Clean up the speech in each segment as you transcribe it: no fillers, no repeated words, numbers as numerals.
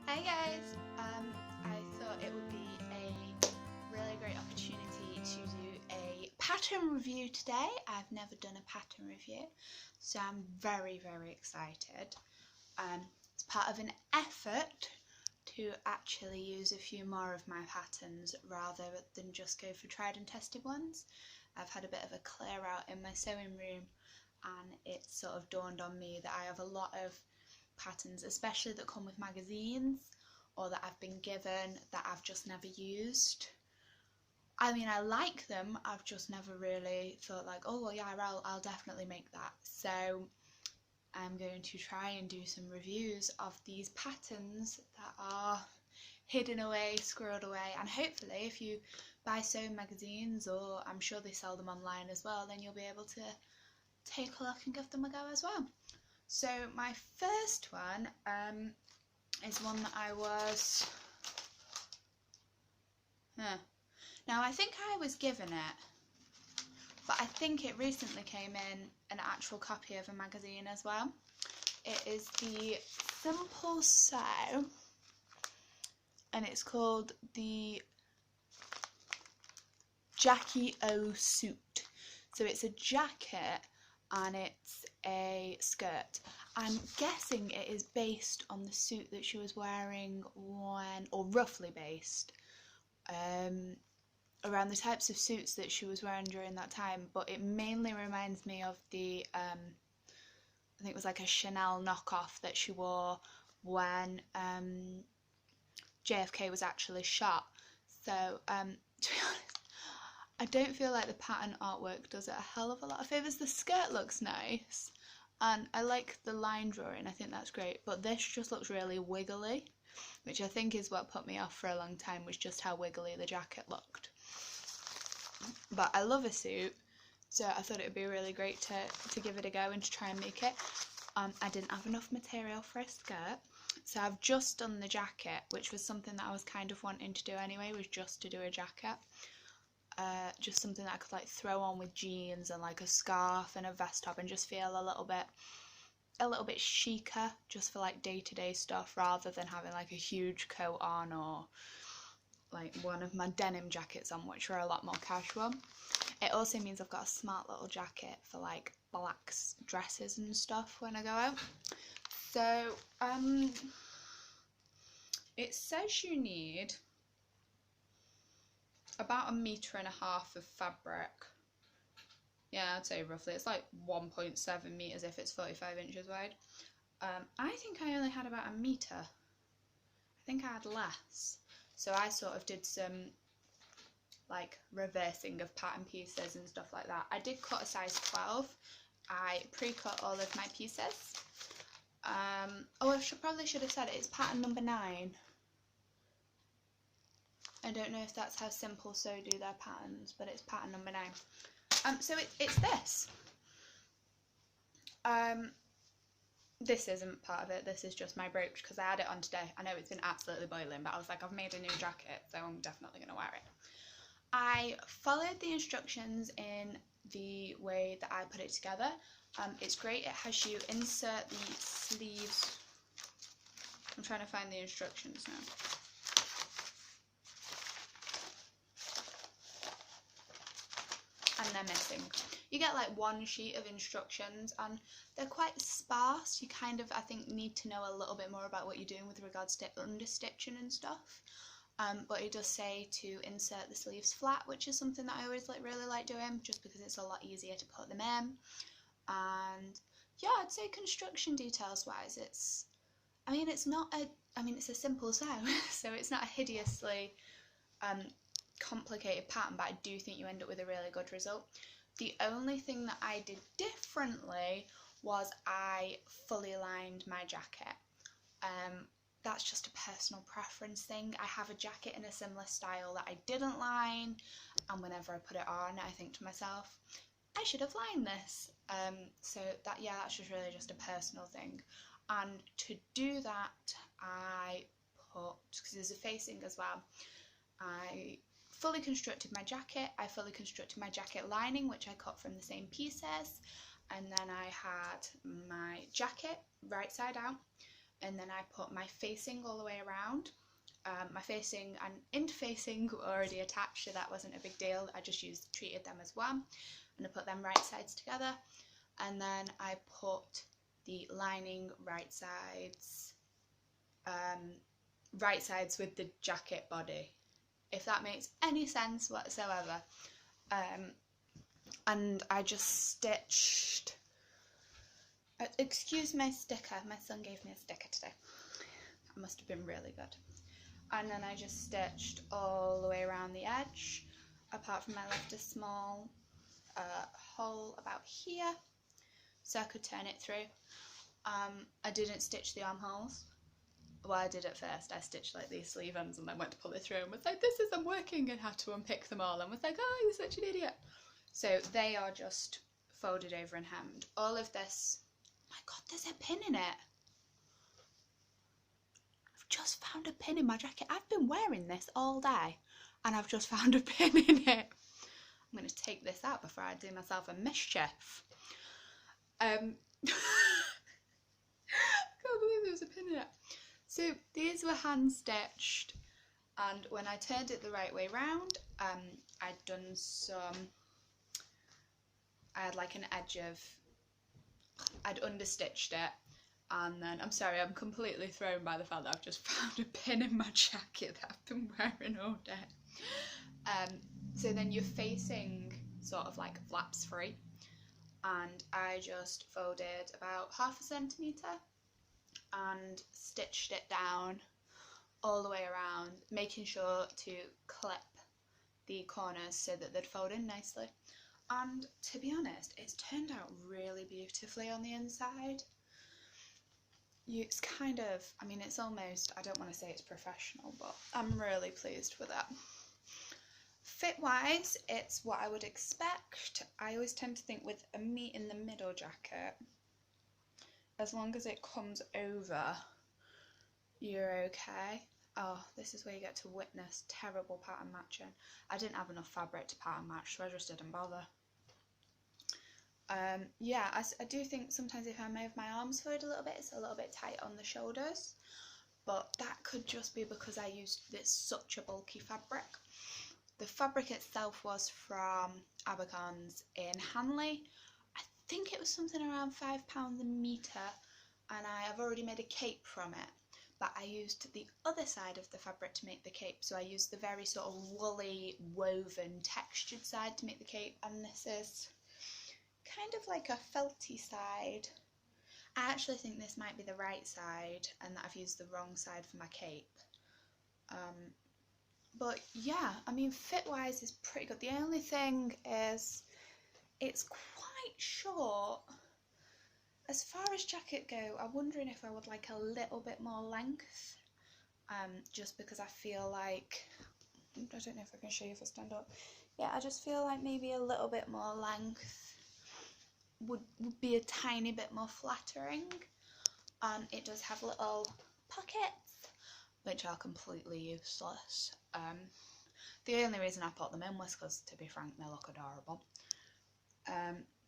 Hey guys! I thought it would be a really great opportunity to do a pattern review today. I've never done a pattern review, so I'm very excited. It's part of an effort to actually use a few more of my patterns rather than just go for tried and tested ones. I've had a bit of a clear out in my sewing room and it sort of dawned on me that I have a lot of patterns, especially that come with magazines or that I've been given, that I've just never used. I mean, I like them, I've just never really thought like, oh well, yeah, I'll definitely make that. So I'm going to try and do some reviews of these patterns that are hidden away, squirreled away, and hopefully if you buy sewing magazines, or I'm sure they sell them online as well, then you'll be able to take a look and give them a go as well. So my first one is one that I was... Now I think I was given it, but I think it recently came in an actual copy of a magazine as well. It is the Simple Sew, and it's called the Jackie O suit. So it's a jacket and it's a skirt. I'm guessing it is based on the suit that she was wearing when, or roughly based, around the types of suits that she was wearing during that time, but it mainly reminds me of the, I think it was like a Chanel knockoff that she wore when JFK was actually shot. So, to be honest, I don't feel like the pattern artwork does it a hell of a lot of favours. The skirt looks nice, and I like the line drawing, I think that's great, but this just looks really wiggly, which I think is what put me off for a long time, was just how wiggly the jacket looked. But I love a suit, so I thought it would be really great to give it a go and to try and make it. I didn't have enough material for a skirt, so I've just done the jacket, which was something that I was kind of wanting to do anyway, was just to do a jacket. Just something that I could like throw on with jeans and like a scarf and a vest top and just feel a little bit chicer, just for like day-to-day stuff, rather than having like a huge coat on or like one of my denim jackets on, which are a lot more casual. It also means I've got a smart little jacket for like black dresses and stuff when I go out. So it says you need about 1.5 meters of fabric. Yeah, I'd say roughly. It's like 1.7 meters if it's 45 inches wide. I think I only had about 1 meter. I think I had less. So I sort of did some like reversing of pattern pieces and stuff like that. I did cut a size 12. I pre-cut all of my pieces. Oh, I probably should have said it's pattern number 9. I don't know if that's how Simple Sew do their patterns, but it's pattern number 9. So it's this. This isn't part of it, this is just my brooch, because I had it on today. I know it's been absolutely boiling, but I was like, I've made a new jacket, so I'm definitely going to wear it. I followed the instructions in the way that I put it together. It's great, it has you insert the sleeves. I'm trying to find the instructions now. And they're missing. You get like one sheet of instructions and they're quite sparse. You kind of, I think, need to know a little bit more about what you're doing with regards to understitching and stuff. But it does say to insert the sleeves flat, which is something that I always really like doing, just because it's a lot easier to put them in. And yeah, I'd say construction details wise, it's a simple sew, so it's not a hideously complicated pattern, but I do think you end up with a really good result. The only thing that I did differently was I fully lined my jacket. That's just a personal preference thing. I have a jacket in a similar style that I didn't line, and whenever I put it on, I think to myself, I should have lined this. So that's just really just a personal thing. And to do that, I put, because there's a facing as well, I fully constructed my jacket. I fully constructed my jacket lining, which I cut from the same pieces, and then I had my jacket right side out, and then I put my facing all the way around. My facing and interfacing were already attached, so that wasn't a big deal. I just treated them as one, and I put them right sides together, and then I put the lining right sides with the jacket body, if that makes any sense whatsoever. And I just stitched, excuse my sticker, my son gave me a sticker today, that must have been really good. And then I just stitched all the way around the edge, apart from I left a small hole about here so I could turn it through. I didn't stitch the armholes. Well, I did at first. I stitched like these sleeve ends and then went to pull it through and was like, this isn't working, and had to unpick them all and was like, oh, you're such an idiot. So they are just folded over and hemmed. All of this, oh my god, there's a pin in it. I've just found a pin in my jacket. I've been wearing this all day and I've just found a pin in it. I'm going to take this out before I do myself a mischief. I can't believe there was a pin in it. So these were hand stitched, and when I turned it the right way round, I had like an edge of, I'd understitched it, and then, I'm sorry, I'm completely thrown by the fact that I've just found a pin in my jacket that I've been wearing all day. So then you're facing sort of like flaps free, and I just folded about 1/2 centimetre and stitched it down all the way around, making sure to clip the corners so that they'd fold in nicely. And to be honest, it's turned out really beautifully on the inside. It's kind of, I mean, it's almost, I don't want to say it's professional, but I'm really pleased with it. Fit wise, it's what I would expect. I always tend to think with a meet in the middle jacket, as long as it comes over, you're okay. Oh, this is where you get to witness terrible pattern matching. I didn't have enough fabric to pattern match, so I just didn't bother. Yeah, I do think sometimes if I move my arms forward a little bit, it's a little bit tight on the shoulders, but that could just be because I used such a bulky fabric. The fabric itself was from Abercorns in Hanley. I think it was something around £5 a metre, and I have already made a cape from it, but I used the other side of the fabric to make the cape, so I used the very sort of woolly, woven, textured side to make the cape, and this is kind of like a felty side. I actually think this might be the right side and that I've used the wrong side for my cape. But yeah, I mean, fit wise is pretty good. The only thing is it's quite short. As far as jacket go, I'm wondering if I would like a little bit more length, just because I feel like, I don't know if I can show you if I stand up. Yeah, I just feel like maybe a little bit more length would be a tiny bit more flattering. It does have little pockets, which are completely useless. The only reason I put them in was because, to be frank, they look adorable.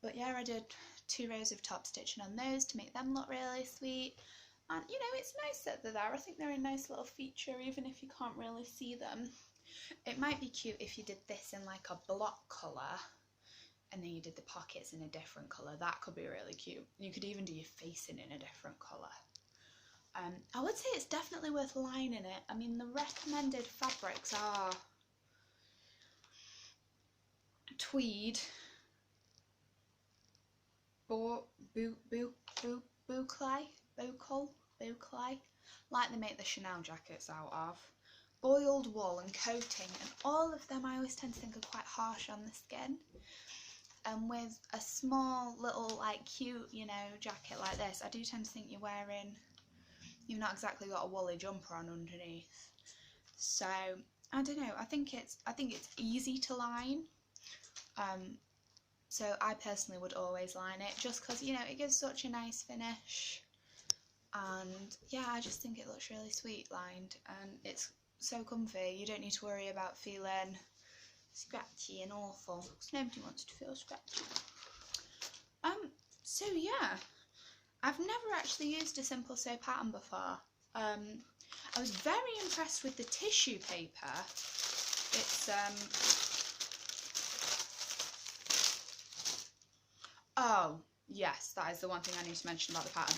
But yeah, I did 2 rows of top stitching on those to make them look really sweet. And you know, it's nice that they're there. I think they're a nice little feature, even if you can't really see them. It might be cute if you did this in like a block colour, and then you did the pockets in a different colour. That could be really cute. You could even do your facing in a different colour. I would say it's definitely worth lining it. I mean, the recommended fabrics are tweed, boucle, like they make the Chanel jackets out of, boiled wool and coating, and all of them I always tend to think are quite harsh on the skin. And with a small little like cute, you know, jacket like this, I do tend to think you've not exactly got a woolly jumper on underneath. So I don't know, I think it's easy to line. So I personally would always line it, just because, you know, it gives such a nice finish, and yeah, I just think it looks really sweet lined, and it's so comfy. You don't need to worry about feeling scratchy and awful, because nobody wants to feel scratchy. So yeah, I've never actually used a simple sew pattern before. I was very impressed with the tissue paper. It's oh yes, that is the one thing I need to mention about the pattern.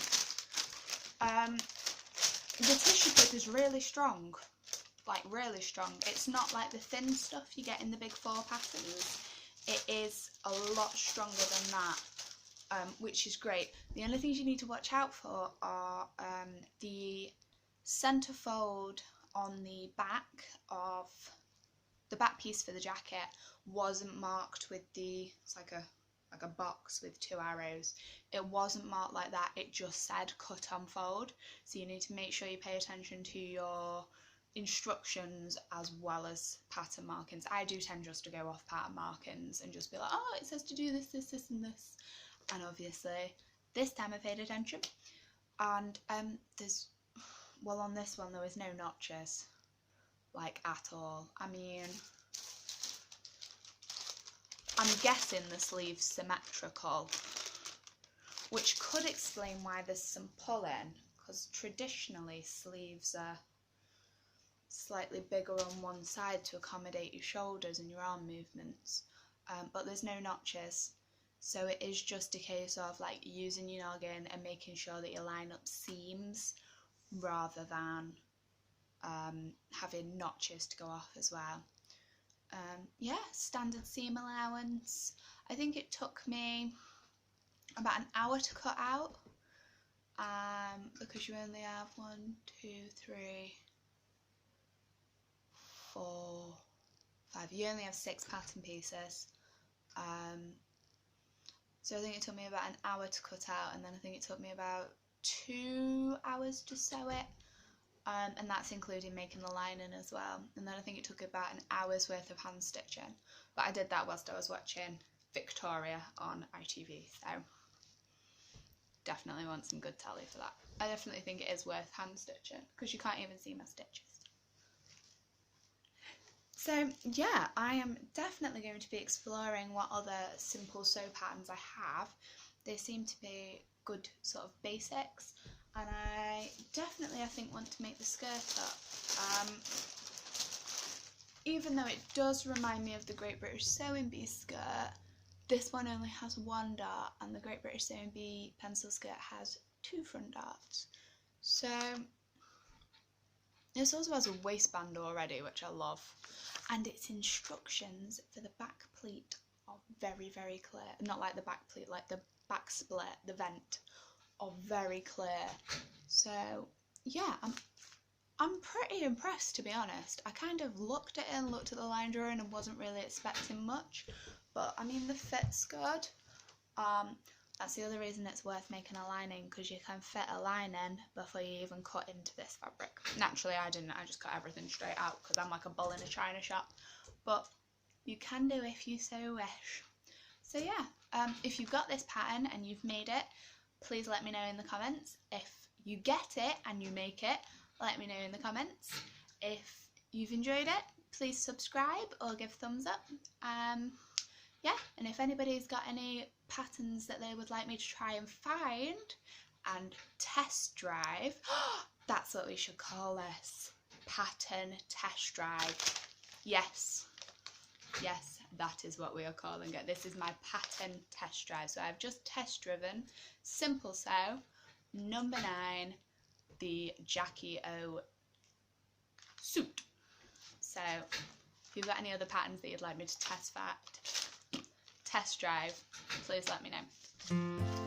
The tissue paper is really strong, like really strong. It's not like the thin stuff you get in the big 4 patterns. It is a lot stronger than that. Which is great. The only things you need to watch out for are the centerfold on the back of the back piece for the jacket wasn't marked with it's like a box with 2 arrows. It wasn't marked like that. It just said cut on fold. So you need to make sure you pay attention to your instructions as well as pattern markings. I do tend just to go off pattern markings and just be like, oh, it says to do this, this, this, and this. And obviously this time I paid attention, and well, on this one there was no notches, like at all. I mean, I'm guessing the sleeve's symmetrical, which could explain why there's some pull-in, because traditionally sleeves are slightly bigger on one side to accommodate your shoulders and your arm movements, but there's no notches. So it is just a case of like using your noggin and making sure that you line up seams rather than having notches to go off as well. Yeah, standard seam allowance. I think it took me about an hour to cut out, because you only have 1, 2, 3, 4, 5. You only have 6 pattern pieces. So I think it took me about an hour to cut out, and then I think it took me about 2 hours to sew it, and that's including making the lining as well. And then I think it took about an hour's worth of hand stitching, but I did that whilst I was watching Victoria on ITV, so definitely want some good tally for that. I definitely think it is worth hand stitching because you can't even see my stitches. So yeah, I am definitely going to be exploring what other simple sew patterns I have. They seem to be good sort of basics, and I think want to make the skirt up. Even though it does remind me of the Great British Sewing Bee skirt, this one only has 1 dart, and the Great British Sewing Bee pencil skirt has 2 front darts. So this also has a waistband already, which I love. And its instructions for the back pleat are very, very clear. Not like the back pleat, like the back split, the vent, are very clear. So yeah, I'm pretty impressed, to be honest. I kind of looked at it and looked at the line drawing and wasn't really expecting much, but I mean the fit's good. That's the other reason it's worth making a lining, because you can fit a lining before you even cut into this fabric. Naturally I didn't, I just cut everything straight out because I'm like a bull in a china shop, but you can do if you so wish. So yeah, if you've got this pattern and you've made it, please let me know in the comments. If you get it and you make it, let me know in the comments. If you've enjoyed it, please subscribe or give thumbs up. Yeah, and if anybody's got any patterns that they would like me to try and find and test drive, that's what we should call this, pattern test drive. Yes, that is what we are calling it. This is my pattern test drive. So I've just test driven Simple Sew number 9, the Jackie O suit. So if you've got any other patterns that you'd like me to test drive, please let me know.